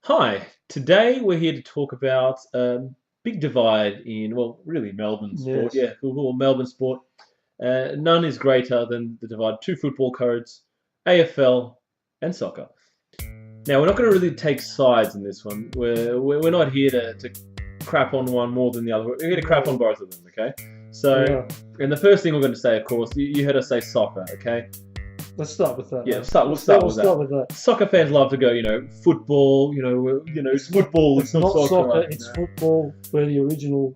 Hi, today we're here to talk about big divide in, well, really Melbourne sport. Yes. Yeah, Melbourne sport. None is greater than the divide two football codes, AFL and soccer. Now, we're not going to really take sides in this one. We're not here to crap on one more than the other. We're here to crap on both of them, okay? So, Yeah. and the first thing we're going to say, of course, you heard us say soccer, okay? Let's start with that. Yeah, Mate. we'll start with start with that. Soccer fans love to go, football, it's football, It's not soccer, right? it's football. We're the original,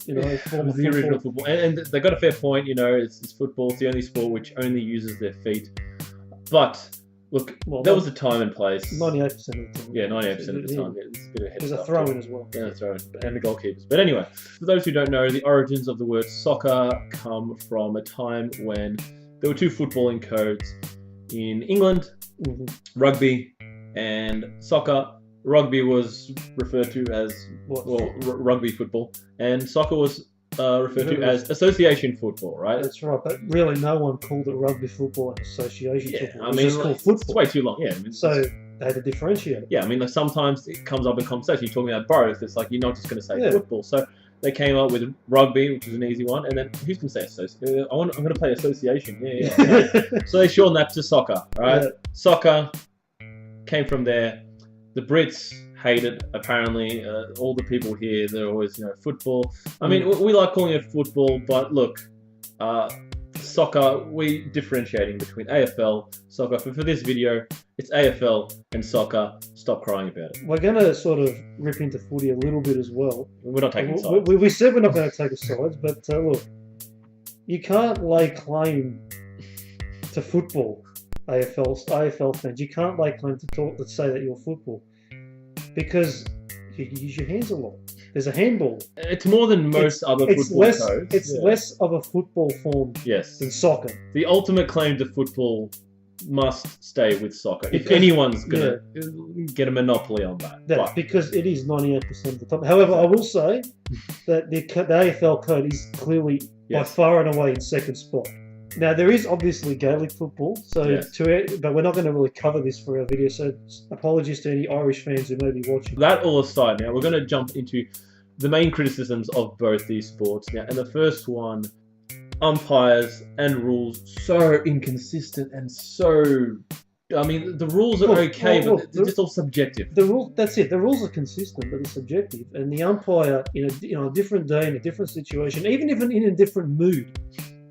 form of The original football. And they got a fair point, it's football. It's the only sport which only uses their feet. But, look, there was a time and place. 98% of the time. Yeah, 98% of the time. Yeah, it's a bit of head There's a stuff throw-in as well. Yeah, a throw-in. And the goalkeepers. But anyway, for those who don't know, the origins of the word soccer come from a time when there were two footballing codes in England, rugby and soccer. Rugby was referred to as rugby football, and soccer was referred to as association football, right? That's right, but really no one called it rugby football and association football. I mean, it's called football. It's way too long. Yeah, so they had to differentiate it. Yeah, I mean, like sometimes it comes up in conversation. You're talking about both. It's like you're not just going to say football. So they came up with rugby, which was an easy one, and then who's going to say association? I'm going to play association. Yeah. So they shortened that to soccer, right? Yeah. Soccer came from there. The Brits hate it, apparently. All the people here, they're always, football. I mean, we like calling it football, but look, soccer, we differentiating between AFL, soccer. For this video, it's AFL and soccer. Stop crying about it. We're going to sort of rip into footy a little bit as well. We're not taking sides. We said we're not going to take sides, but look, you can't lay claim to football, AFL fans. You can't lay claim to say that you're football because you use your hands a lot. There's a handball. It's more than most other football codes. It's less of a football form than soccer. The ultimate claim to football must stay with soccer. If anyone's going to get a monopoly on that. Because it is 98% of the time. However, I will say that the AFL code is clearly by far and away in second spot. Now, there is obviously Gaelic football, but we're not going to really cover this for our video, so apologies to any Irish fans who may be watching. That all aside, now we're going to jump into the main criticisms of both these sports. Now, and the first one, umpires and rules, so inconsistent and so... I mean, the rules are okay, but they're just all subjective. That's it. The rules are consistent, but they're subjective. And the umpire, in a different day, in a different situation, even if in a different mood,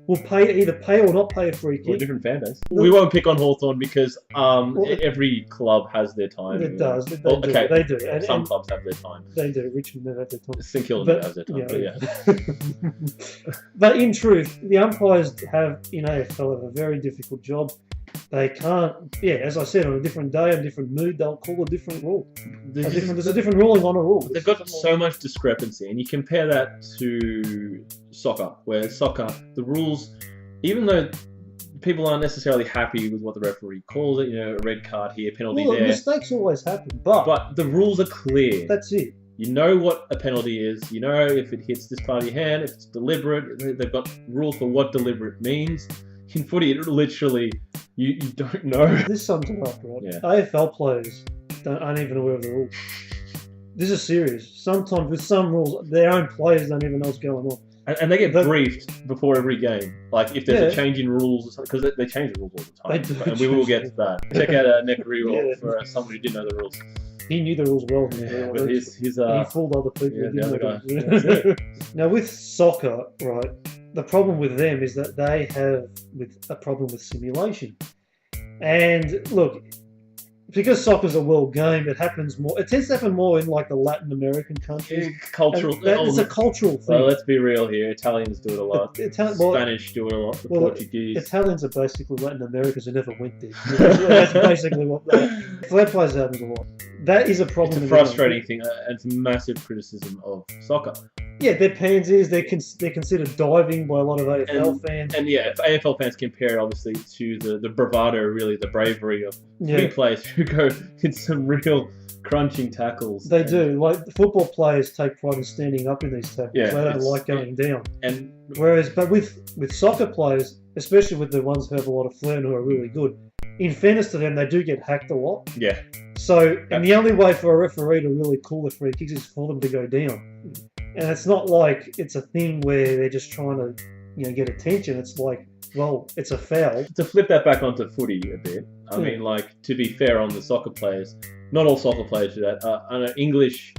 will either pay or not pay a free kick. Or a different fan base. We won't pick on Hawthorn because every club has their time. It does. They do. And some clubs have their time. They do. Richmond never have their time. St Kilda has their time. But in truth, the umpires in AFL have a very difficult job. They can't, as I said, on a different day, a different mood, they'll call a different rule. There's a different ruling on a rule. They've got so much discrepancy, and you compare that to soccer, where soccer, the rules, even though people aren't necessarily happy with what the referee calls it, a red card here, penalty there. Mistakes always happen, but the rules are clear. That's it. You know what a penalty is. You know if it hits this part of your hand, if it's deliberate. They've got rules for what deliberate means. In footy, it literally, you don't know. This sums it up, right? Yeah. AFL players aren't even aware of the rules. This is serious. Sometimes with some rules, their own players don't even know what's going on. And they get briefed before every game. Like if there's a change in rules or something, because they change the rules all the time. They do. And we will get to that. Check out Nick Rewell for someone who didn't know the rules. He knew the rules well. But he fooled other people who didn't know. Now with soccer, right, the problem with them is that they have a problem with simulation. And look, because soccer's a world game, it happens more. It tends to happen more in like the Latin American countries. It's a cultural thing. Well, let's be real here. Italians do it a lot. Spanish do it a lot. The Portuguese. Italians are basically Latin Americans who never went there. That's basically what that plays happens a lot. That is a problem. It's a frustrating thing. It's a massive criticism of soccer. Yeah, they're pansies. They're considered diving by a lot of AFL fans. And if AFL fans compare it, obviously, to the bravado, really, the bravery of footy players who go in some real crunching tackles. They do. Like, football players take pride in standing up in these tackles. They don't like going down. But with soccer players, especially with the ones who have a lot of flair and who are really good, in fairness to them, they do get hacked a lot. Yeah. So, and the only way for a referee to really call the free kicks is for them to go down. And it's not like it's a thing where they're just trying to, get attention. It's like, well, it's a foul. To flip that back onto footy a bit, I mean, like, to be fair on the soccer players, not all soccer players do that. I know English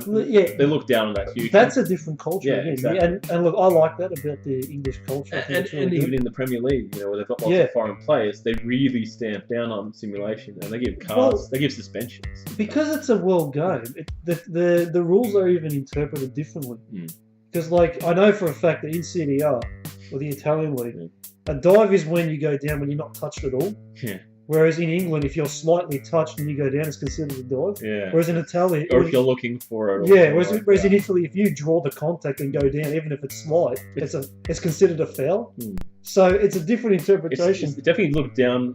they look down on that hugely. That's a different culture again. Exactly. And look, I like that about the English culture. And even in the Premier League, where they've got lots of foreign players, they really stamp down on simulation and they give cards, they give suspensions. Because it's a world game, the rules are even interpreted differently. Because, like, I know for a fact that in CDR, or the Italian league, a dive is when you go down when you're not touched at all. Yeah. Whereas in England, if you're slightly touched and you go down, it's considered a dive. Yeah. Whereas in Italy... Or if you're looking for it. Yeah, whereas in Italy, if you draw the contact and go down, even if it's slight, it's considered a foul. So it's a different interpretation. It's definitely looked down...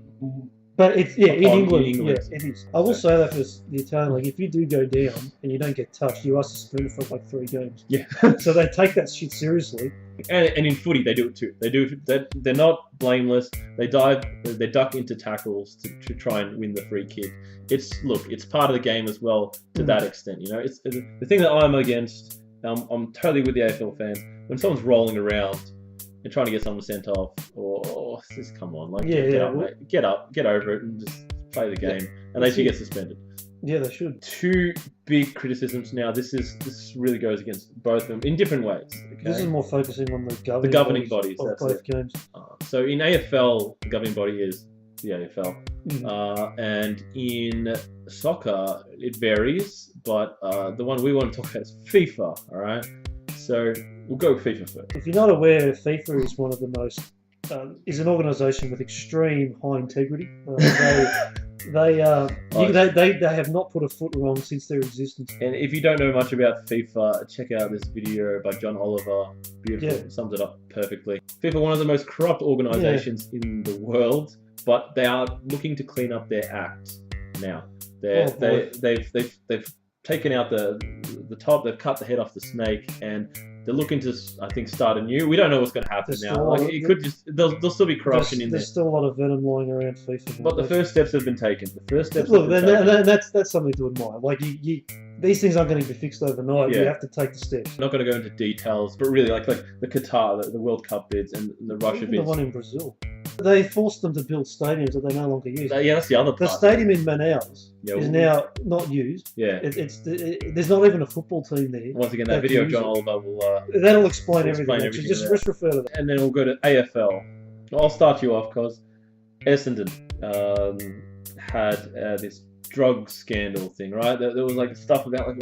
But it's, in England, it is. I will say that for the Italian league, if you do go down and you don't get touched, you are suspended for like 3 games. Yeah. So they take that shit seriously. And in footy, they do it too. They're not blameless. They duck into tackles to try and win the free kick. It's part of the game as well to that extent. It's the thing that I'm against. I'm totally with the AFL fans. When someone's rolling around and trying to get someone sent off, or just come on, like get up, get over it, and just play the game. And they should get suspended. Yeah, they should. 2 big criticisms now. This really goes against both of them in different ways. Okay? This is more focusing on the governing bodies of both games. So in AFL, the governing body is the AFL, and in soccer it varies. But the one we want to talk about is FIFA. All right, so we'll go with FIFA first. If you're not aware, FIFA is one of the most is an organisation with extreme high integrity. They have not put a foot wrong since their existence. And if you don't know much about FIFA, check out this video by John Oliver. Beautiful, sums it up perfectly. FIFA, one of the most corrupt organisations in the world, but they are looking to clean up their act now. They've taken out the top, they've cut the head off the snake, and they're looking to, I think, start anew. We don't know what's going to happen now. Like, it could just there'll still be corruption in there. There's still a lot of venom lying around FIFA. But the first steps have been taken. That's something to admire. Like these things aren't going to be fixed overnight. You have to take the steps. I'm not going to go into details, but really, like the Qatar, the World Cup bids, and the Russia bids. The one in Brazil. They forced them to build stadiums that they no longer use. That's the other part. The stadium in Manaus is now not used. Yeah. There's not even a football team there. Once again, that video of John Oliver will... that'll explain everything. Just refer to that. And then we'll go to AFL. I'll start you off, because Essendon had this drug scandal thing, right? There was like stuff about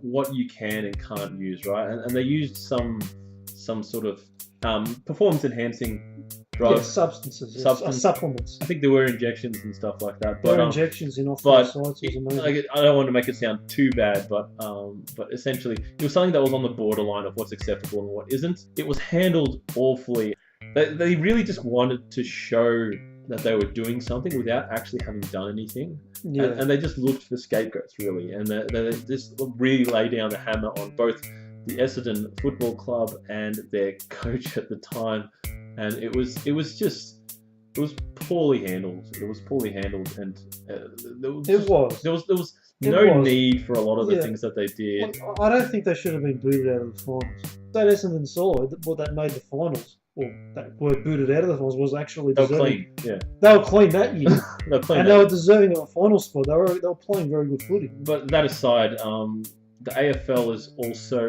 what you can and can't use, right? And they used some sort of performance enhancing drugs, substances, supplements. I think there were injections and stuff like that. There were injections in off-field sites. I don't want to make it sound too bad, but essentially it was something that was on the borderline of what's acceptable and what isn't. It was handled awfully. They really just wanted to show that they were doing something without actually having done anything. Yeah. And they just looked for scapegoats, really. And they just really lay down the hammer on both the Essendon Football Club and their coach at the time. And it was poorly handled. It was poorly handled, and there was no need for a lot of the things that they did. I don't think they should have been booted out of the finals. That Essendon side, that made the finals, or that were booted out of the finals, was actually deserving. They were clean, yeah. They were clean that year. They were deserving of a final spot. They were playing very good footy. But that aside, the AFL is also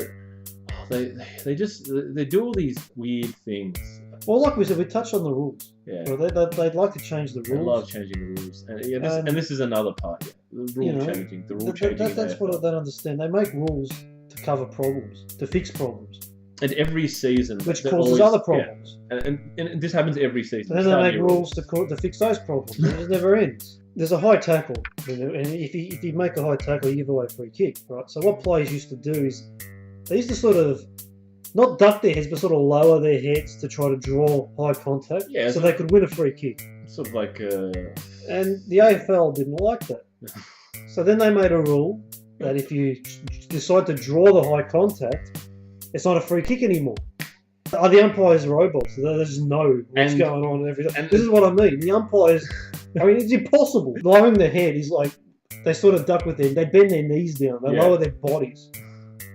they do all these weird things. Well, like we said, we touched on the rules. Yeah. Well, they'd like to change the rules. They love changing the rules. And this is another part. Yeah. The rule changing. The rule changing. That's what I don't understand. They make rules to cover problems, to fix problems. And every season... Which causes other problems. Yeah. And this happens every season. And then they make rules to fix those problems. It never ends. There's a high tackle. And if you make a high tackle, you give away a free kick. Right? So what players used to do is... They used to sort of... Not duck their heads, but sort of lower their heads to try to draw high contact, so they could win a free kick. Sort of like... And the AFL didn't like that. So then they made a rule that if you decide to draw the high contact, it's not a free kick anymore. The umpires are robots. They just know what's going on and everything. And this is what I mean. The umpires, I mean, it's impossible. Lowering their head is like, they sort of duck with them. They bend their knees down. They lower their bodies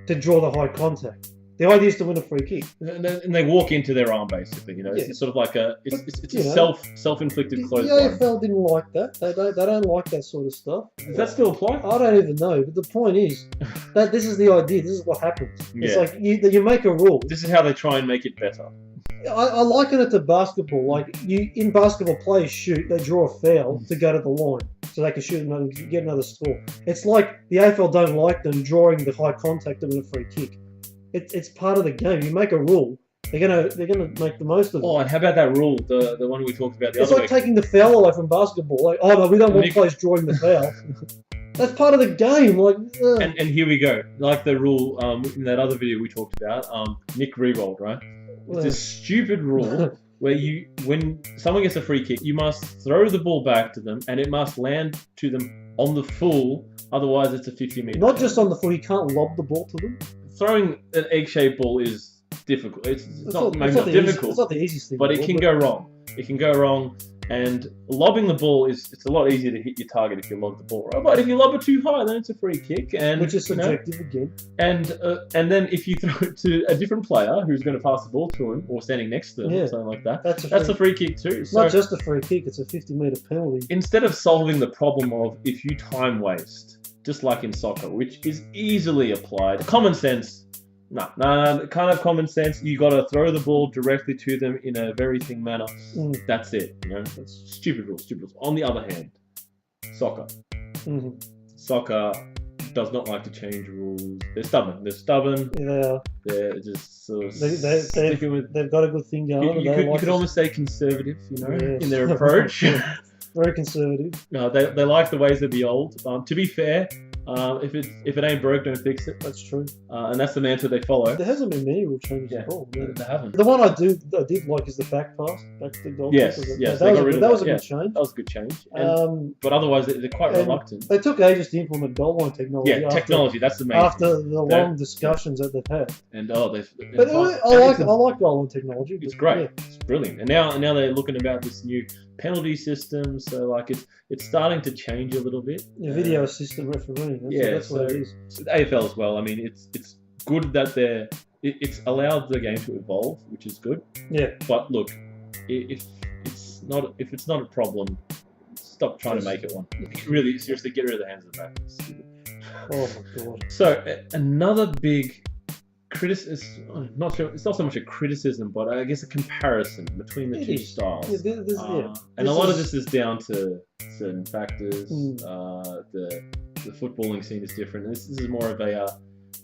to draw the high contact. The idea is to win a free kick. And they walk into their arm, basically. You know, it's sort of like it's a self-inflicted close The AFL didn't like that. They don't like that sort of stuff. Does that still apply? I don't even know. But the point is that this is the idea. This is what happens. It's like you make a rule. This is how they try and make it better. I liken it to basketball. Like in basketball, players shoot. They draw a foul to go to the line, so they can get another score. It's like the AFL don't like them drawing the high contact to win a free kick. It's part of the game. You make a rule, they're gonna make the most of it. Oh, and how about that rule, the one we talked about the it's other like week? taking the foul away from basketball. Like, oh no, we don't want players drawing the foul. That's part of the game. Like, and here we go. Like the rule in that other video we talked about. Nick re-rolled, right? It's a stupid rule where when someone gets a free kick, you must throw the ball back to them, and it must land to them on the full. Otherwise, it's a 50-meter. Not just on the full. You can't lob the ball to them. Throwing an egg-shaped ball is difficult. It's not difficult. It's not the easiest thing. But it can go wrong. It can go wrong. And lobbing the ball it's a lot easier to hit your target if you lob the ball right. But if you lob it too high, then it's a free kick, and which is subjective again. And then if you throw it to a different player who's going to pass the ball to him or standing next to them or something like that, that's a free kick too. It's not just a free kick; it's a 50-meter penalty. Instead of solving the problem of if you time waste, just like in soccer, which is easily applied, common sense. No, kind of common sense. You got to throw the ball directly to them in a very thin manner. That's it. You know, that's stupid rules. On the other hand, soccer. Soccer does not like to change rules. They're stubborn. Yeah, they are. They're just sort of sticking with. They've got a good thing going. You could almost say conservative. You know, in their approach. Very conservative. No, they like the ways of the old. To be fair. If it ain't broke, don't fix it. That's true. And that's the mantra they follow. There hasn't been many rule changes at all. They haven't. The one I did like is the back pass, back to the goal. Yes. That was a good change. That was a good change. But otherwise, they're quite reluctant. They took ages to implement goal line technology. Yeah, technology. That's the main. After the long discussions that they've had. And I like goal line technology. It's great. Yeah. It's brilliant. And now they're looking about this new penalty system. So like it's starting to change a little bit. Yeah, video assistant refereeing. That's what it is. So the AFL as well. I mean, it's good that it's allowed the game to evolve, which is good. Yeah. But look, if it's not a problem, stop trying to make it one. Really, seriously, get rid of the hands of the back. It's stupid. Oh my god. So another big criticism. I'm not sure. It's not so much a criticism, but I guess a comparison between the two styles. And a lot of this is down to certain factors. The footballing scene is different. This is more of a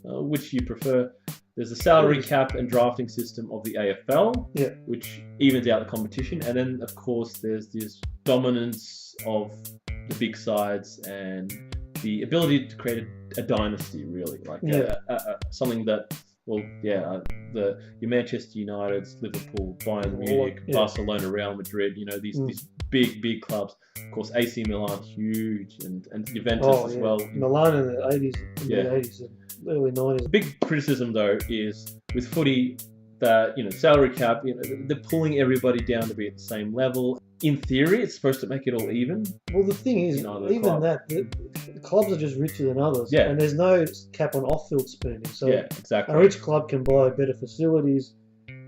which you prefer. There's a salary cap and drafting system of the AFL, which evens out the competition, and then of course there's this dominance of the big sides and the ability to create a dynasty, really, like something that. Well, your Manchester Uniteds, Liverpool, Bayern Munich, Barcelona, Real Madrid, you know, these big clubs. Of course, AC Milan, huge, and Juventus as well. Milan in the 80s and early 90s. The big criticism, though, is with footy that, you know, salary cap, you know, they're pulling everybody down to be at the same level. In theory, it's supposed to make it all even. Well, the thing is, the clubs are just richer than others, and there's no cap on off-field spending. So exactly. A rich club can buy better facilities.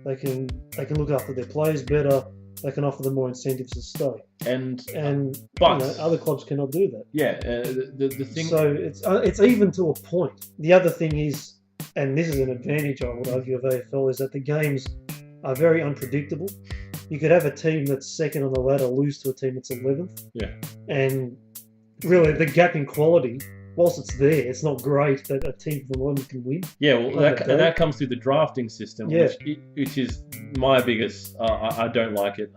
They can look after their players better. They can offer them more incentives to stay. But other clubs cannot do that. Yeah, the thing. So it's even to a point. The other thing is, and this is an advantage I would argue of AFL, is that the games are very unpredictable. You could have a team that's second on the ladder lose to a team that's 11th. Yeah. And really, the gap in quality, whilst it's there, it's not great that a team from 11 can win. Yeah, well, that comes through the drafting system, which is my biggest. I don't like it.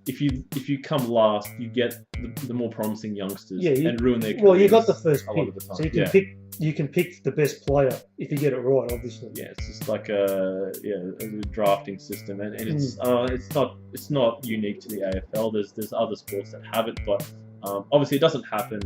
If you come last, you get the more promising youngsters and ruin their careers. Well, you got the first pick, so you can pick the best player if you get it right, obviously. Yeah, it's just like a drafting system, and it's not unique to the AFL. There's other sports that have it, but obviously it doesn't happen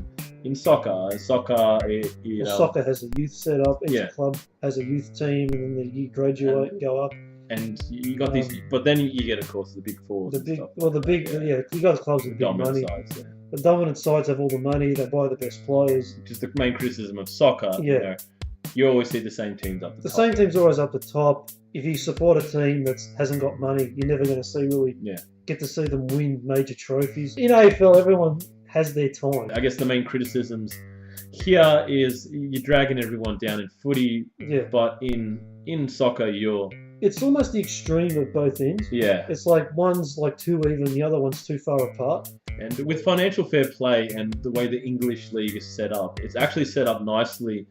in soccer. Soccer has a youth setup. Each club has a youth team, and then you graduate and go up. And you got these, but then you get, of course, the big fours. You got clubs with big money. Sides, yeah. The dominant sides have all the money. They buy the best players. Just the main criticism of soccer. Yeah. You always see the same teams up the top. The same team's always up the top. If you support a team that hasn't got money, you're never going to get to see them win major trophies. In AFL, everyone has their time. I guess the main criticisms here is you're dragging everyone down in footy, but in soccer it's almost the extreme of both ends. Yeah. It's like one's like too even, the other one's too far apart. And with financial fair play and the way the English league is set up, it's actually set up nicely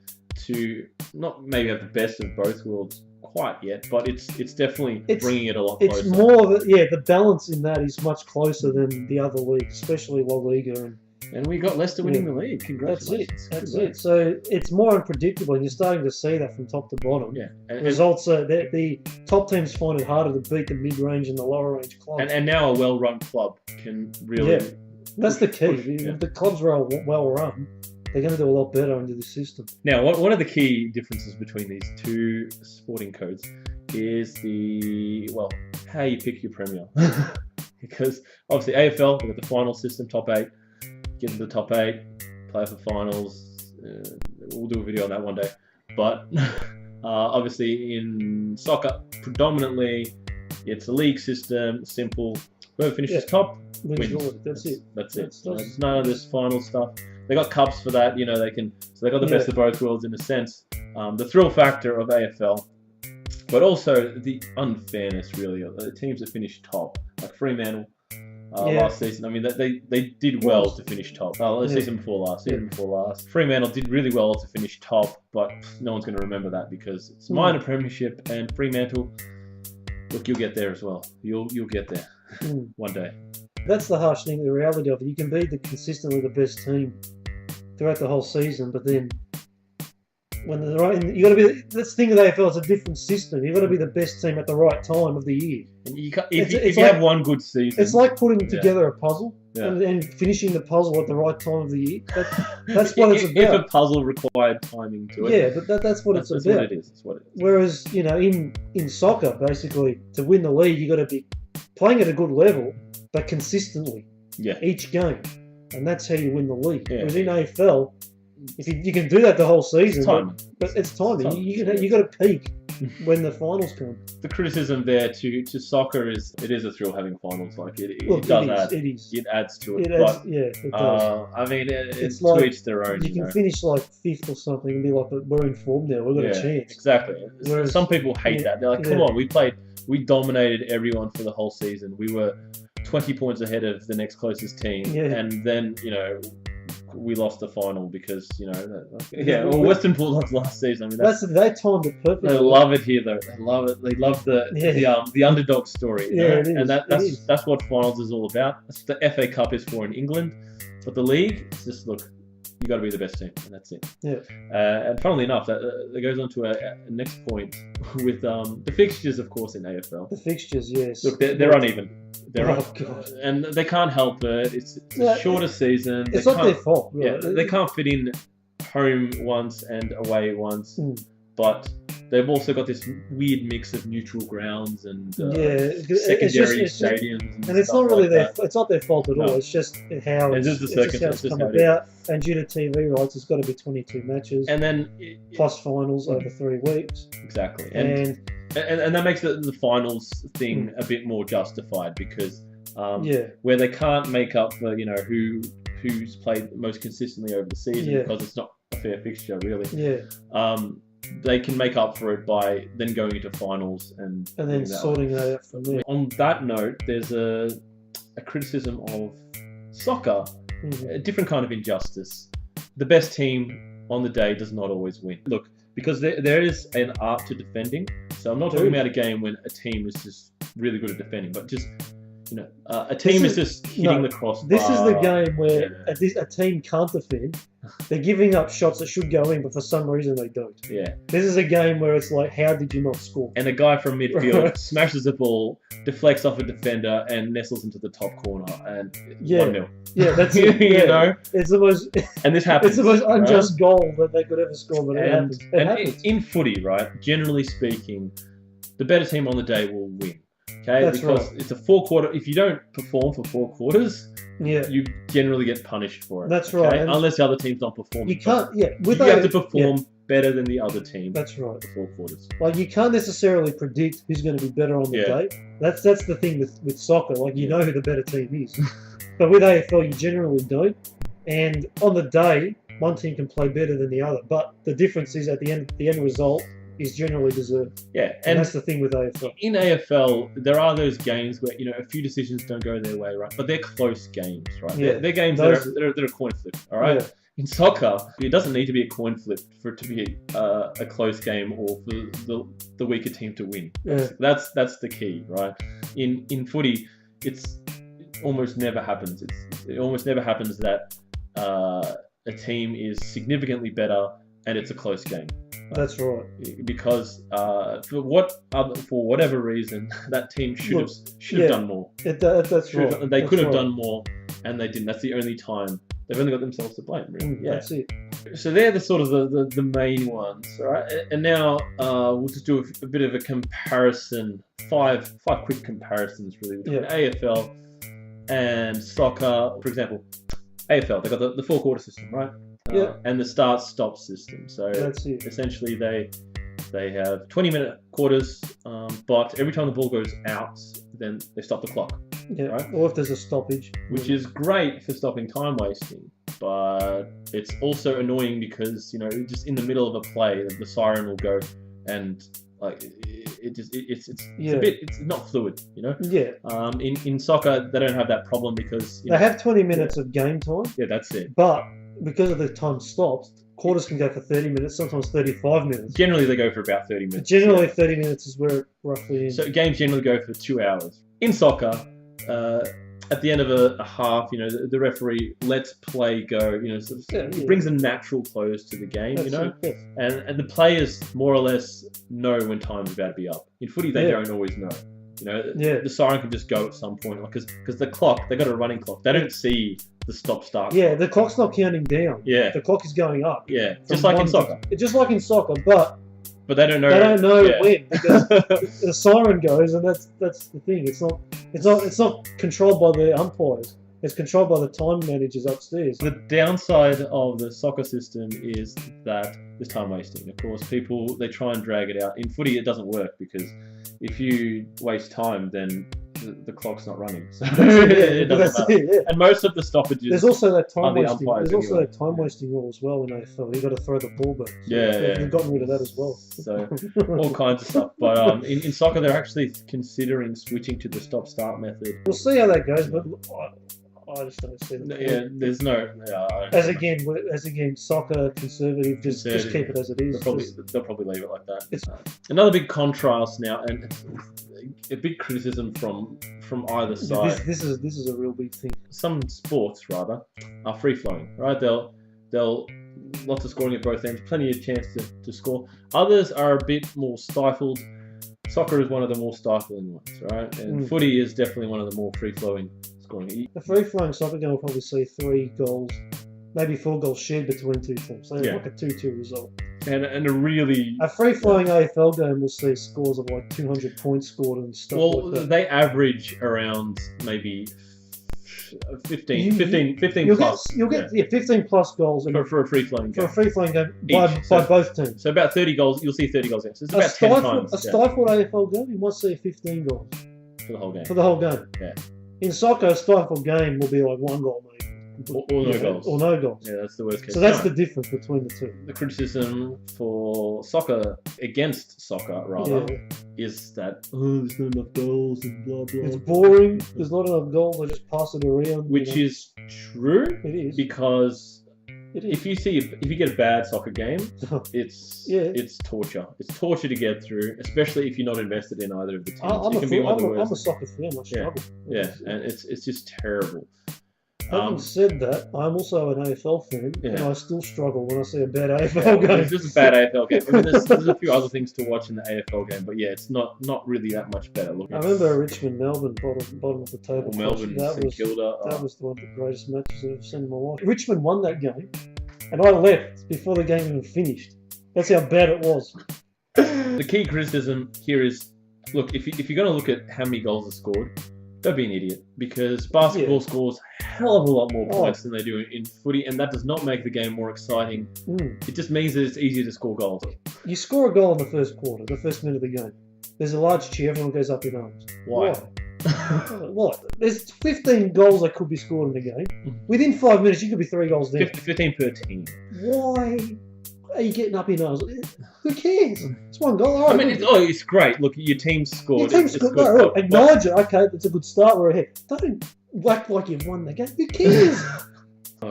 to not maybe have the best of both worlds quite yet, but it's definitely bringing it a lot closer. It's more the balance in that is much closer than the other leagues, especially La Liga and we got Leicester winning the league. Congratulations. That's it. So it's more unpredictable, and you're starting to see that from top to bottom. Yeah. Results are the top teams find it harder to beat the mid-range and the lower-range clubs. And now a well-run club can really... Yeah, that's the key. If the clubs are well-run, they're going to do a lot better under the system. Now, one of the key differences between these two sporting codes is how you pick your premier. Because obviously AFL, we've got the final system, top 8. Get into the top 8, play for finals. We'll do a video on that one day. But obviously in soccer, predominantly it's a league system, simple. Whoever finishes top wins. That's it. There's none of this final stuff. They got cups for that. They got the best of both worlds in a sense. The thrill factor of AFL, but also the unfairness really of the teams that finish top, like Fremantle. Last season, I mean, they did well to finish top. Season before last. Fremantle did really well to finish top, but no one's going to remember that because it's a minor premiership, and Fremantle, look, you'll get there as well. You'll get there one day. That's the harsh thing, the reality of it. You can be consistently the best team throughout the whole season, but then when you got to be. That's the thing with AFL. It's a different system. You got to be the best team at the right time of the year. And if you have one good season, it's like putting together a puzzle and finishing the puzzle at the right time of the year. That's what it's about. If a puzzle required timing to it, but that's what it's about. That's what it is. That's what it is. Whereas in soccer, basically, to win the league, you got to be playing at a good level, but consistently. Yeah. Each game, and that's how you win the league. Yeah. Whereas in AFL. If you can do that the whole season, but it's timing. You got to peak when the finals come. The criticism there to soccer is it is a thrill having finals. Like it adds to it. It does. I mean, it's like, to each their own. You can finish like 5th or something and be like, we're in form now. We've got a chance. Exactly. Whereas, some people hate that. They're like, come on, we dominated everyone for the whole season. We were 20 points ahead of the next closest team, and then we lost the final because Western Bulldogs last season. I mean, they timed it perfectly. They love it here though. They love it. They love the underdog story. And that's what finals is all about. That's what the FA Cup is for in England. But the league, it's just you got to be the best team, and that's it. Yeah. And funnily enough, that goes on to a next point with the fixtures, of course, in AFL. The fixtures, yes. Look, they're uneven. God. And they can't help it. It's a shorter season. It's not their fault. Right? Yeah, they can't fit in home once and away once. But they've also got this weird mix of neutral grounds and secondary stadiums. And it's not really it's not their fault at all. It's just how it's come about. And due to TV rights, it's got to be 22 matches. And then plus finals over 3 weeks. Exactly. And that makes the finals thing a bit more justified because where they can't make up for who's played most consistently over the season because it's not a fair fixture really. They can make up for it by then going into finals and then sorting that out from there. On that note, there's a criticism of soccer, a different kind of injustice. The best team on the day does not always win. Look, because there is an art to defending. So I'm not talking about a game when a team is just really good at defending, but just a team is just hitting the crossbar. This is the game where a team can't defend. They're giving up shots that should go in, but for some reason they don't. Yeah. This is a game where it's like, how did you not score? And a guy from midfield smashes the ball, deflects off a defender, and nestles into the top corner, and 1-0. Yeah, that's it. It's the most. And this happens. It's the most unjust goal that they could ever score, but it happens. It happens. In footy, right? Generally speaking, the better team on the day will win. Okay, That's because right. it's a 4-quarter. If you don't perform for 4 quarters, Yeah. you generally get punished for it. That's okay? right. And unless the other team's not performing. you can't. Yeah. You have to perform better than the other team. That's right. For 4 quarters. Like you can't necessarily predict who's going to be better on the day. That's the thing with soccer. Like you know who the better team is, but with AFL you generally don't. And on the day, one team can play better than the other, but the difference is at the end result is generally deserved. Yeah, and that's the thing with AFL. In AFL, there are those games where a few decisions don't go their way, right? But they're close games, right? Yeah. They're games that are coin flip, all right? Yeah. In soccer, it doesn't need to be a coin flip for it to be a close game or for the weaker team to win. Yeah. That's the key, right? In footy, it almost never happens. It almost never happens that a team is significantly better and it's a close game. That's right. Because for whatever reason, that team should have done more. That's right. They could have done more, and they didn't. That's the only time. They've only got themselves to blame, really. That's it. So they're the main ones, all right? And now we'll just do a bit of a comparison. Five quick comparisons, really, between AFL and soccer. For example, AFL, they've got the 4-quarter system, right? And the start-stop system. So that's it. Essentially, they have 20-minute quarters, but every time the ball goes out, then they stop the clock. Yeah, right? Or if there's a stoppage. Which is great for stopping time wasting, but it's also annoying because, just in the middle of a play, the siren will go and it's not fluid, Yeah. In soccer, they don't have that problem because they have 20 minutes of game time. Yeah, that's it. But because of the time stops, quarters can go for 30 minutes, sometimes 35 minutes. Generally, they go for about 30 minutes. Generally, 30 minutes is where it roughly is. So games generally go for 2 hours. In soccer, at the end of a half, the referee lets play go. It brings a natural close to the game. And the players more or less know when time's about to be up. In footy, they don't always know. The siren can just go at some point, because the clock, they got a running clock. They don't see the stop-start. Yeah, the clock's not counting down. Yeah, the clock is going up. Yeah, just like in soccer. Just like in soccer, but they don't know. They don't know when, because the siren goes, and that's the thing. It's not controlled by the umpires. It's controlled by the time managers upstairs. The downside of the soccer system is that there's time wasting. Of course, people, they try and drag it out. In footy, it doesn't work because if you waste time, then the clock's not running. So it doesn't matter. And most of the stoppages. There's also that time wasting. There's also that time wasting rule as well in AFL. You've got to throw the ball back. So they've gotten rid of that as well. So all kinds of stuff. But in soccer, they're actually considering switching to the stop-start method. We'll see how that goes, but I just don't see that. Yeah, there's no. As again, soccer conservative. Just keep it as it is. They'll probably leave it like that. Another big contrast now, and a big criticism from either side. This is a real big thing. Some sports rather are free flowing, right? They'll lots of scoring at both ends, plenty of chance to score. Others are a bit more stifled. Soccer is one of the more stifling ones, right? And footy is definitely one of the more free flowing. The free-flowing soccer game will probably see 3 goals, maybe 4 goals shared between two teams. So like a 2-2 result. And a free-flowing AFL game will see scores of like 200 points scored and stuff like that. They average around maybe 15 plus. You'll get 15 plus goals for a free-flowing game. For a free-flowing game by both teams. So about 30 goals, you'll see 30 goals. So it's about 10 times. A stifled AFL game, you might see 15 goals. For the whole game. For the whole game. Yeah. In soccer, a stifled game will be like 1 goal maybe. Or no goals. Or no goals. Yeah, that's the worst case. So that's the difference between the two. The criticism for soccer, against soccer rather, is that there's not enough goals and blah blah. It's boring. There's not enough goals. They just pass it around. Which is true. It is. Because if you get a bad soccer game, it's torture. It's torture to get through, especially if you're not invested in either of the teams. I'm a soccer fan. I struggle. Yeah, and it's just terrible. Having said that, I'm also an AFL fan, and I still struggle when I see a bad AFL game. This is a bad AFL game. I mean, there's a few other things to watch in the AFL game, but it's not really that much better. I remember Richmond, Melbourne, bottom of the table. Or Melbourne, St Kilda. That was one of the greatest matches I've ever seen in my life. Richmond won that game, and I left before the game even finished. That's how bad it was. The key criticism here is look, if you're going to look at how many goals are scored, don't be an idiot, because basketball scores a hell of a lot more points than they do in footy, and that does not make the game more exciting. It just means that it's easier to score goals. You score a goal in the first quarter, the first minute of the game. There's a large cheer, everyone goes up in arms. Why? What? There's 15 goals that could be scored in the game. Within 5 minutes, you could be 3 goals down. 15 per team. Why are you getting up in arms? Who cares? It's one goal. Right, I mean, it's great. Look, your team scored. Your team scored. No, acknowledge it. Okay, that's a good start. We're ahead. Don't act like you've won the game. Who cares?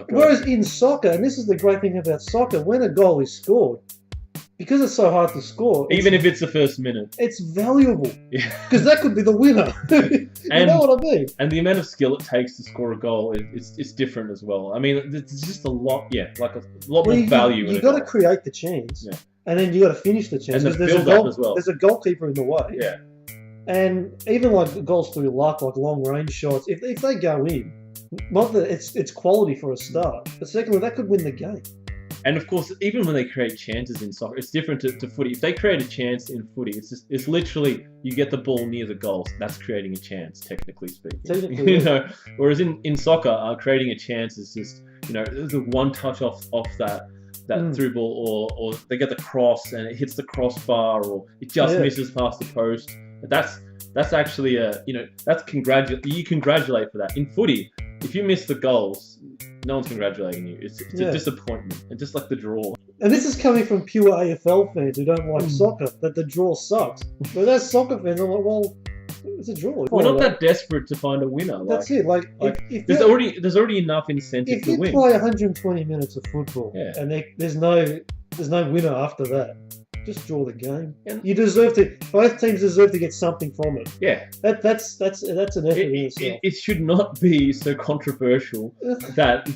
Whereas in soccer, and this is the great thing about soccer, when a goal is scored, because it's so hard to score, even if it's the first minute, it's valuable. Because that could be the winner. You know what I mean? And the amount of skill it takes to score a goal, it's different as well. I mean, it's just a lot, like a lot more value. You've got to create the chance, and then you got to finish the chance. And the build-up as well. There's a goalkeeper in the way. Yeah. And even like goals through luck, like long range shots, if they go in, not that it's quality for a start, but secondly, that could win the game. And of course, even when they create chances in soccer, it's different to footy. If they create a chance in footy, it's literally you get the ball near the goal. That's creating a chance, technically speaking. You know, whereas in soccer, creating a chance is just the one touch off that through ball, or they get the cross and it hits the crossbar, or it just misses past the post. That's actually you congratulate for that. In footy, if you miss the goals, no one's congratulating you. It's a disappointment. And just like the draw. And this is coming from pure AFL fans who don't like soccer, that the draw sucks. But those soccer fans are like, well, it's a draw. We're not that desperate to find a winner. That's it. If there's already enough incentive to win. If you play 120 minutes of football and there's no winner after that, just draw the game. You deserve to. Both teams deserve to get something from it. Yeah, that's an effort in itself. It should not be so controversial that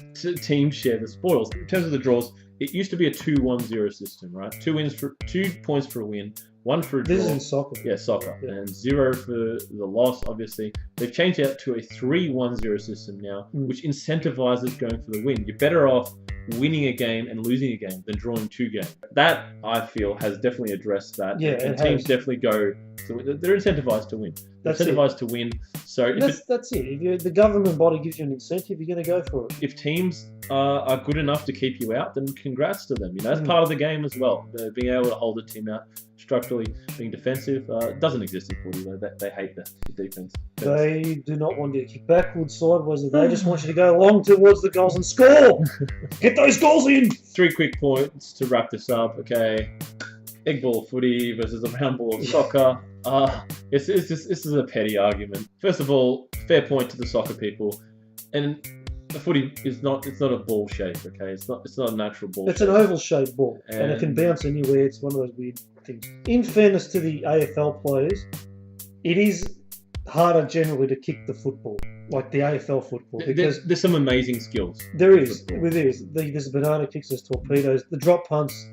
teams share the spoils. In terms of the draws, it used to be a 2-1-0 system, right? 2 points for a win, 1 for a draw. This is in soccer. Yeah, soccer, and 0 for the loss. Obviously, they've changed it to a 3-1-0 system now, which incentivizes going for the win. You're better off winning a game and losing a game than drawing 2 games. That, I feel, has definitely addressed that. Yeah, and teams definitely go. They're incentivized to win. That's incentivized to win. So that's it. If the government body gives you an incentive, you're going to go for it. If teams are good enough to keep you out, then congrats to them. That's part of the game as well. Being able to hold a team out, structurally being defensive, doesn't exist in footy. They hate the defense. They do not want you to kick backwards, sideways. They just want you to go along towards the goals and score. Get those goals in. 3 quick points to wrap this up. Okay, egg ball footy versus a round ball of soccer. This is a petty argument. First of all, fair point to the soccer people, and the footy is not. It's not a ball shape. Okay, it's not a natural ball. It's an oval shaped ball, and it can bounce anywhere. It's one of those weird things. In fairness to the AFL players, it is harder generally to kick the football, like the AFL football, because there's some amazing skills. There is. There's banana kicks, there's torpedoes, the drop punts,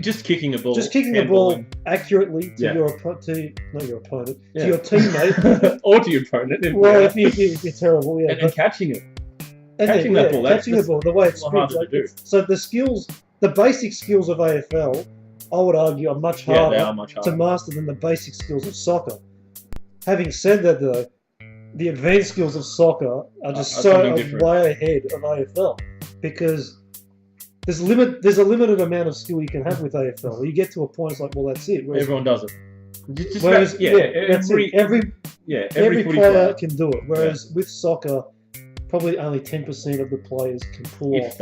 just kicking a ball, the ball accurately to your opponent, to your teammate, or to your opponent. Well, if you're terrible, and catching it. Catching that ball, the way it's hard to do. So the basic skills of AFL, I would argue, are much harder to master than the basic skills of soccer. Having said that, though, the advanced skills of soccer are just way ahead of AFL, because there's a limited amount of skill you can have with AFL. You get to a point, it's like, well, that's it. Everyone does it. Every player can do it. Whereas with soccer, probably only 10% of the players can pull off.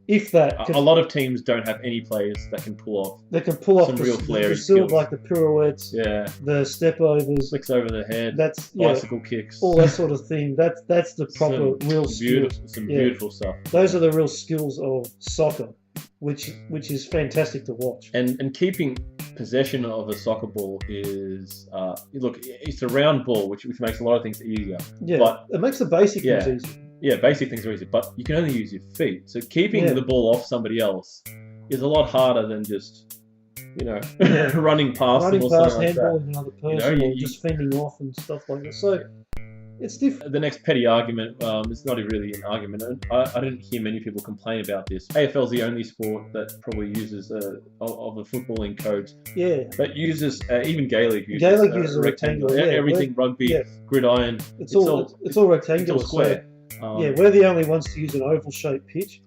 If that. A lot of teams don't have any players that can pull off. They can pull off some real flair skills, like the pirouettes, the step overs, flicks over the head, bicycle kicks, all that sort of thing. That's the proper real skills. Some beautiful stuff. Those are the real skills of soccer, which is fantastic to watch. And keeping possession of a soccer ball is it's a round ball, which makes a lot of things easier. Yeah, but it makes the basic things easier. Yeah, basic things are easy, but you can only use your feet. So keeping the ball off somebody else is a lot harder than just, running past them or something like that. Handballing another person, or just fending off and stuff like that. So It's different. The next petty argument, it's not really an argument. I didn't hear many people complain about this. AFL is the only sport that probably uses of the footballing codes. Yeah. That uses even Gaelic uses. Gaelic uses a rectangle. Yeah, everything rugby, gridiron. It's all rectangular. It's all square. Yeah, we're the only ones to use an oval-shaped pitch.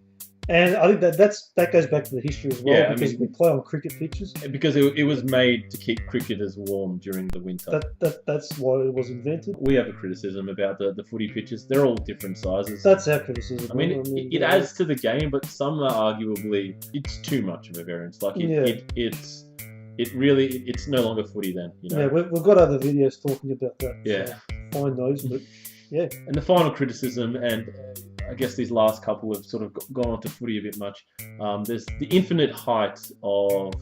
And I think that goes back to the history as well, because we play on cricket pitches. Because it was made to keep cricketers warm during the winter. That's why it was invented. We have a criticism about the footy pitches. They're all different sizes. That's our criticism. I mean, it adds to the game, but some are arguably it's too much of a variance. Like it's no longer footy then. You know? Yeah, we've got other videos talking about that. Yeah, so find those, but yeah. And the final criticism, and I guess these last couple have sort of gone on to footy a bit much. There's the infinite height of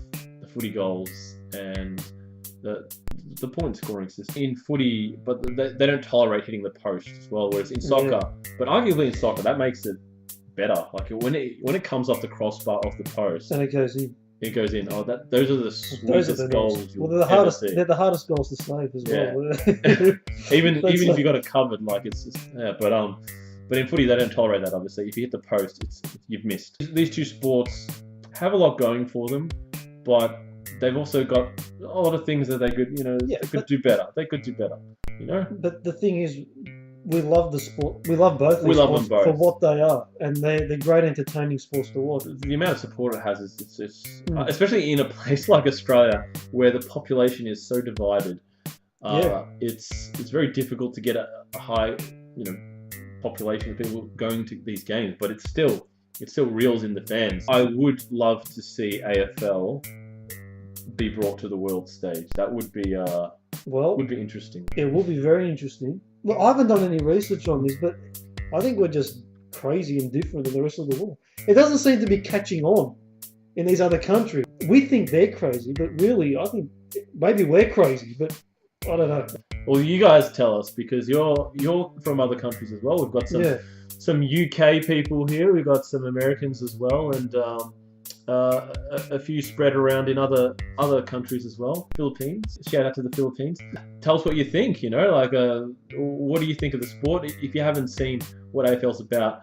the footy goals and the point scoring system in footy, but they don't tolerate hitting the post as well. Whereas in soccer, but arguably in soccer, that makes it better. Like when it comes off the crossbar of the post, and it goes in. It goes in. Oh, those are the sweetest goals. Well, they're the hardest goals to save as well. even if you got it covered, like it's just, But in footy, they don't tolerate that, obviously. If you hit the post, you've missed. These two sports have a lot going for them, but they've also got a lot of things that they could, they could do better. They could do better, But the thing is, we love the sport. We love both. We love them both for what they are, and they're great, entertaining sports to watch. The amount of support it has is especially in a place like Australia, where the population is so divided. It's very difficult to get a high, population of people going to these games, but it still reels in the fans. I would love to see AFL be brought to the world stage. That would be would be interesting. It will be very interesting. Look, I haven't done any research on this, but I think we're just crazy and different than the rest of the world. It doesn't seem to be catching on in these other countries. We think they're crazy, but really, I think maybe we're crazy, but I don't know. Well, you guys tell us, because you're from other countries as well. We've got some UK people here. We've got some Americans as well, and a few spread around in other countries as well. Philippines. Shout out to the Philippines. Tell us what you think. What do you think of the sport? If you haven't seen what AFL's about,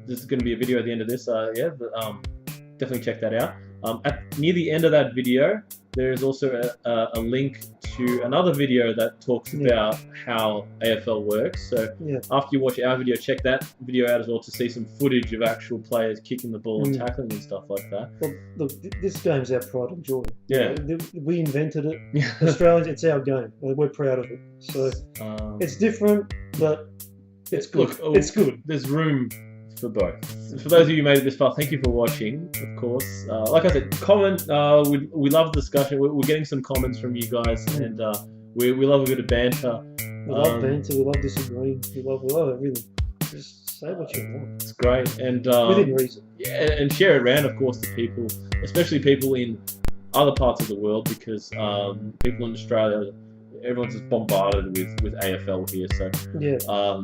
this is going to be a video at the end of this. Definitely check that out. Near the end of that video, there is also a link to another video that talks about how AFL works. So after you watch our video, check that video out as well to see some footage of actual players kicking the ball and tackling and stuff like that. Well, look, this game's our pride and joy. Yeah. We invented it. Australians, it's our game. We're proud of it. So it's different, but it's good. Look, it's good. There's room for both. For those of you who made it this far, thank you for watching, of course. Like I said, comment. We love discussion. We're getting some comments from you guys, and we love a bit of banter. We love banter. We love disagreeing. We love everything. Just say what you want. It's great, and within reason. Yeah, and share it around, of course, to people, especially people in other parts of the world, because people in Australia, everyone's just bombarded with AFL here, so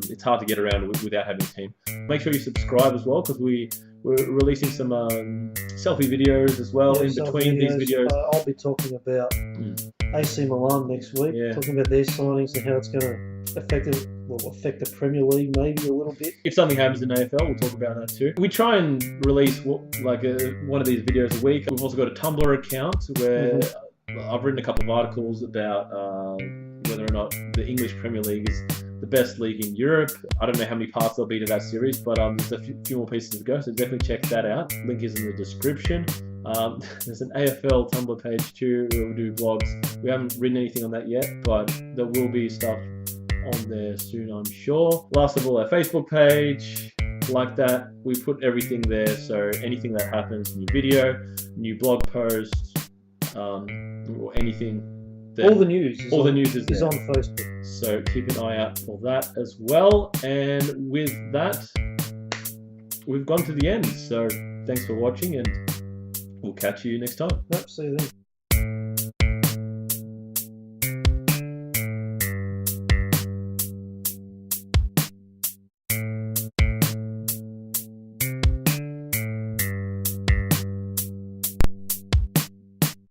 it's hard to get around without having a team. Make sure you subscribe as well, because we're releasing some selfie videos as well in between these videos. I'll be talking about AC Milan next week, talking about their signings and how it's going to affect the Premier League maybe a little bit. If something happens in AFL, we'll talk about that too. We try and release one of these videos a week. We've also got a Tumblr account where I've written a couple of articles about whether or not the English Premier League is the best league in Europe. I don't know how many parts there'll be to that series, but there's a few more pieces to go, so definitely check that out. Link is in the description. There's an AFL Tumblr page too where we do blogs. We haven't written anything on that yet, but there will be stuff on there soon, I'm sure. Last of all, our Facebook page. Like that, we put everything there, so anything that happens, new video, new blog post, or anything. All the news is on Facebook. So keep an eye out for that as well. And with that, we've gone to the end. So thanks for watching, and we'll catch you next time. Yep, see you then.